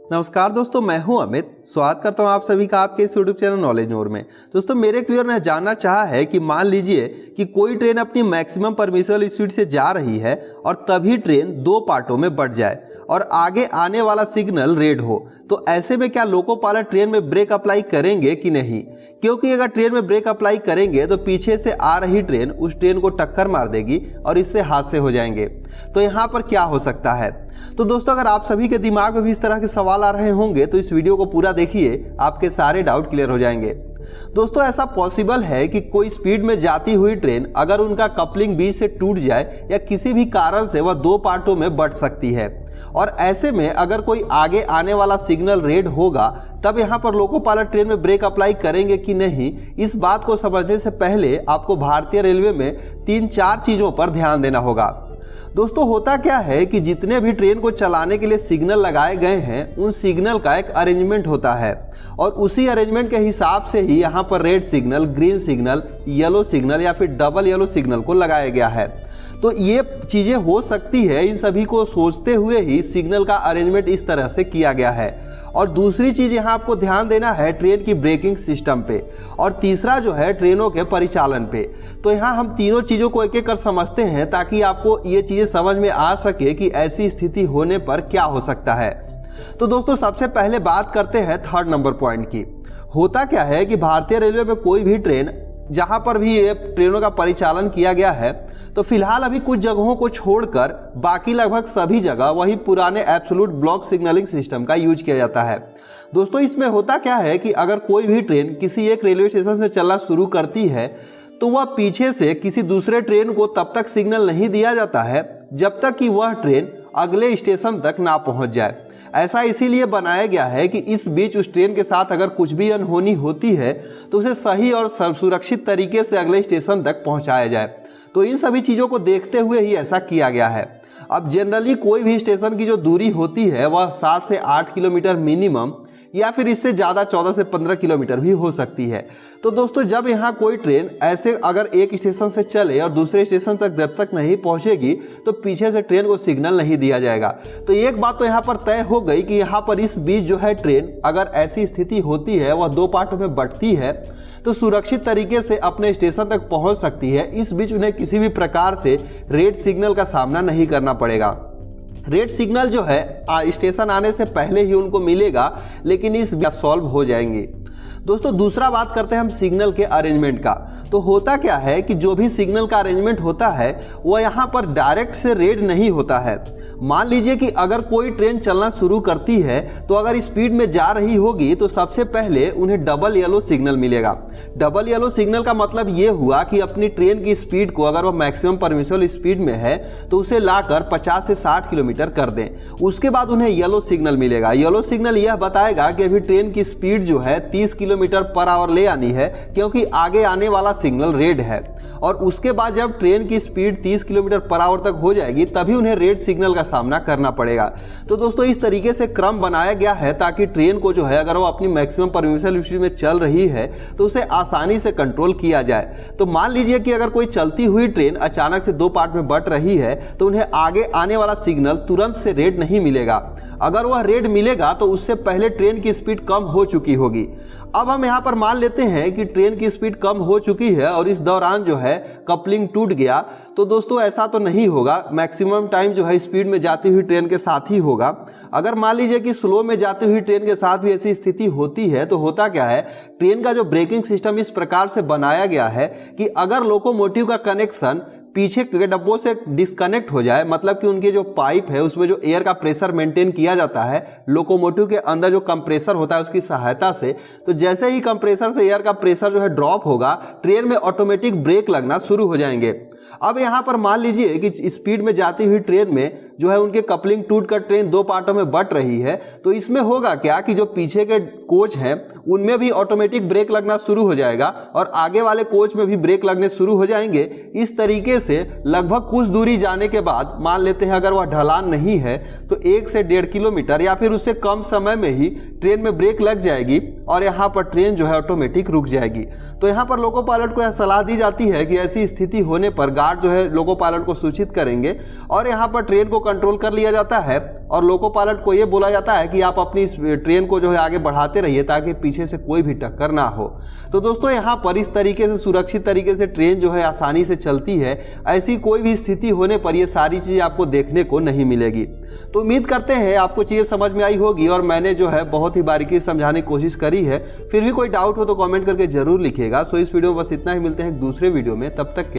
नमस्कार दोस्तों, मैं हूं अमित। स्वागत करता हूं आप सभी का आपके इस यूट्यूब चैनल नॉलेज नोर में। दोस्तों, मेरे एक व्यूअर ने जानना चाहा है कि मान लीजिए कि कोई ट्रेन अपनी मैक्सिमम परमिसिबल स्पीड से जा रही है और तभी ट्रेन दो पार्टों में बंट जाए और आगे आने वाला सिग्नल रेड हो, तो ऐसे में क्या लोको पायलट ट्रेन में ब्रेक अप्लाई करेंगे कि नहीं? क्योंकि अगर ट्रेन में ब्रेक अप्लाई करेंगे तो पीछे से आ रही ट्रेन उस ट्रेन को टक्कर मार देगी और इससे हादसे हो जाएंगे। तो यहाँ पर क्या हो सकता है? तो दोस्तों, अगर आप सभी के दिमाग में भी इस तरह के सवाल आ रहे होंगे तो इस वीडियो को पूरा देखिए, आपके सारे डाउट क्लियर हो जाएंगे। दोस्तों, ऐसा पॉसिबल है कि कोई स्पीड में जाती हुई ट्रेन अगर उनका कपलिंग बीच से टूट जाए या किसी भी कारण से वह दो पार्टों में बंट सकती है, और ऐसे में अगर कोई आगे आने वाला सिग्नल रेड होगा तब यहाँ पर लोको पायलट ट्रेन में ब्रेक अप्लाई करेंगे कि नहीं, इस बात को समझने से पहले आपको भारतीय रेलवे में 3-4 चीज़ों पर ध्यान देना होगा। दोस्तों, होता क्या है कि जितने भी ट्रेन को चलाने के लिए सिग्नल लगाए गए हैं उन सिग्नल का एक अरेंजमेंट होता है और उसी अरेंजमेंट के हिसाब से ही यहाँ पर red signal, green signal, yellow signal या फिर डबल येलो सिग्नल को लगाया गया है। तो ये चीज़ें हो सकती है, इन सभी को सोचते हुए ही सिग्नल का अरेंजमेंट इस तरह से किया गया है। और दूसरी चीज़ यहाँ आपको ध्यान देना है ट्रेन की ब्रेकिंग सिस्टम पे, और तीसरा जो है ट्रेनों के परिचालन पे। तो यहाँ हम तीनों चीज़ों को एक एक कर समझते हैं ताकि आपको ये चीज़ें समझ में आ सके कि ऐसी स्थिति होने पर क्या हो सकता है। तो दोस्तों, सबसे पहले बात करते हैं 3rd नंबर पॉइंट की। होता क्या है कि भारतीय रेलवे में कोई भी ट्रेन जहाँ पर भी ये ट्रेनों का परिचालन किया गया है, तो फिलहाल अभी कुछ जगहों को छोड़कर बाकी लगभग सभी जगह वही पुराने एब्सोल्यूट ब्लॉक सिग्नलिंग सिस्टम का यूज किया जाता है। दोस्तों, इसमें होता क्या है कि अगर कोई भी ट्रेन किसी एक रेलवे स्टेशन से चलना शुरू करती है तो वह पीछे से किसी दूसरे ट्रेन को तब तक सिग्नल नहीं दिया जाता है जब तक कि वह ट्रेन अगले स्टेशन तक ना पहुंच जाए। ऐसा इसीलिए बनाया गया है कि इस बीच उस ट्रेन के साथ अगर कुछ भी अनहोनी होती है तो उसे सही और सुरक्षित तरीके से अगले स्टेशन तक पहुंचाया जाए। तो इन सभी चीज़ों को देखते हुए ही ऐसा किया गया है। अब जनरली कोई भी स्टेशन की जो दूरी होती है वह 7 से 8 किलोमीटर मिनिमम, या फिर इससे ज़्यादा 14 से 15 किलोमीटर भी हो सकती है। तो दोस्तों, जब यहाँ कोई ट्रेन ऐसे अगर एक स्टेशन से चले और दूसरे स्टेशन तक जब तक नहीं पहुँचेगी तो पीछे से ट्रेन को सिग्नल नहीं दिया जाएगा। तो एक बात तो यहाँ पर तय हो गई कि यहाँ पर इस बीच जो है ट्रेन अगर ऐसी स्थिति होती है, वह दो पार्टों में बंटती है, तो सुरक्षित तरीके से अपने स्टेशन तक पहुँच सकती है। इस बीच उन्हें किसी भी प्रकार से रेड सिग्नल का सामना नहीं करना पड़ेगा। रेड सिग्नल जो है स्टेशन आने से पहले ही उनको मिलेगा, लेकिन इस सॉल्व हो जाएंगी। दोस्तों, दूसरा बात करते हैं हम सिग्नल के अरेंजमेंट का। तो होता क्या है कि जो भी सिग्नल का अरेंजमेंट होता है वह यहाँ पर डायरेक्ट से रेड नहीं होता है। मान लीजिए कि अगर कोई ट्रेन चलना शुरू करती है तो अगर स्पीड में जा रही होगी तो सबसे पहले उन्हें डबल येलो सिग्नल मिलेगा। डबल येलो सिग्नल का मतलब ये हुआ कि अपनी ट्रेन की स्पीड को, अगर वह मैक्सिमम परमिसिबल स्पीड में है तो उसे लाकर 50 से 60 किलोमीटर कर दें। उसके बाद उन्हें येलो सिग्नल मिलेगा। येलो सिग्नल यह बताएगा कि अभी ट्रेन की स्पीड जो है 30 किलोमीटर पर आवर ले आनी है, क्योंकि आगे आने वाला सिग्नल रेड है। और उसके बाद जब ट्रेन की स्पीड 30 किलोमीटर पर आवर तक हो जाएगी तभी उन्हें रेड सिग्नल का सामना करना पड़ेगा। तो दोस्तों, इस तरीके से क्रम बनाया गया है ताकि ट्रेन को जो है अगर वो अपनी मैक्सिमम परमिसिबल स्पीड में चल रही है तो उसे आसानी से कंट्रोल किया जाए। तो मान लीजिए कि अगर कोई चलती हुई ट्रेन अचानक से दो पार्ट में बंट रही है तो उन्हें आगे आने वाला सिग्नल तुरंत से रेड नहीं मिलेगा। अगर वह रेड मिलेगा तो उससे पहले ट्रेन की स्पीड कम हो चुकी होगी। अब हम यहाँ पर मान लेते हैं कि ट्रेन की स्पीड कम हो चुकी है और इस दौरान जो है कपलिंग टूट गया। तो दोस्तों, ऐसा तो नहीं होगा, मैक्सिमम टाइम जो है स्पीड में जाती हुई ट्रेन के साथ ही होगा। अगर मान लीजिए कि स्लो में जाती हुई ट्रेन के साथ भी ऐसी स्थिति होती है तो होता क्या है, ट्रेन का जो ब्रेकिंग सिस्टम इस प्रकार से बनाया गया है कि अगर लोकोमोटिव का कनेक्शन पीछे के डब्बों से डिस्कनेक्ट हो जाए, मतलब कि उनके जो पाइप है उसमें जो एयर का प्रेशर मेंटेन किया जाता है लोकोमोटिव के अंदर जो कंप्रेसर होता है उसकी सहायता से, तो जैसे ही कंप्रेसर से एयर का प्रेशर जो है ड्रॉप होगा, ट्रेन में ऑटोमेटिक ब्रेक लगना शुरू हो जाएंगे। अब यहाँ पर मान लीजिए कि स्पीड में जाती हुई ट्रेन में जो है उनके कपलिंग टूटकर ट्रेन दो पार्टों में बंट रही है, तो इसमें होगा क्या कि जो पीछे के कोच हैं उनमें भी ऑटोमेटिक ब्रेक लगना शुरू हो जाएगा और आगे वाले कोच में भी ब्रेक लगने शुरू हो जाएंगे। इस तरीके से लगभग कुछ दूरी जाने के बाद, मान लेते हैं अगर वह ढलान नहीं है तो 1 से 1.5 किलोमीटर या फिर उससे कम समय में ही ट्रेन में ब्रेक लग जाएगी और यहाँ पर ट्रेन जो है ऑटोमेटिक रुक जाएगी। तो यहाँ पर लोको पायलट को यह सलाह दी जाती है कि ऐसी स्थिति होने पर गार्ड जो है लोको पायलट को सूचित करेंगे और यहाँ पर ट्रेन को कंट्रोल कर लिया जाता है और लोको पायलट को ये बोला जाता है कि आप अपनी ट्रेन को जो है आगे बढ़ाते रहिए ताकि पीछे से कोई भी टक्कर ना हो। तो दोस्तों यहाँ पर इस तरीके से सुरक्षित तरीके से ट्रेन जो है आसानी से चलती है। ऐसी कोई भी स्थिति होने पर ये सारी चीज़ें आपको देखने को नहीं मिलेगी। तो उम्मीद करते हैं आपको चीज़ें समझ में आई होगी और मैंने जो है बहुत ही बारीकी से समझाने की कोशिश करी है। फिर भी कोई डाउट हो तो कमेंट करके जरूर लिखिएगा। सो इस वीडियो में बस इतना ही, मिलते हैं एक दूसरे वीडियो में, तब तक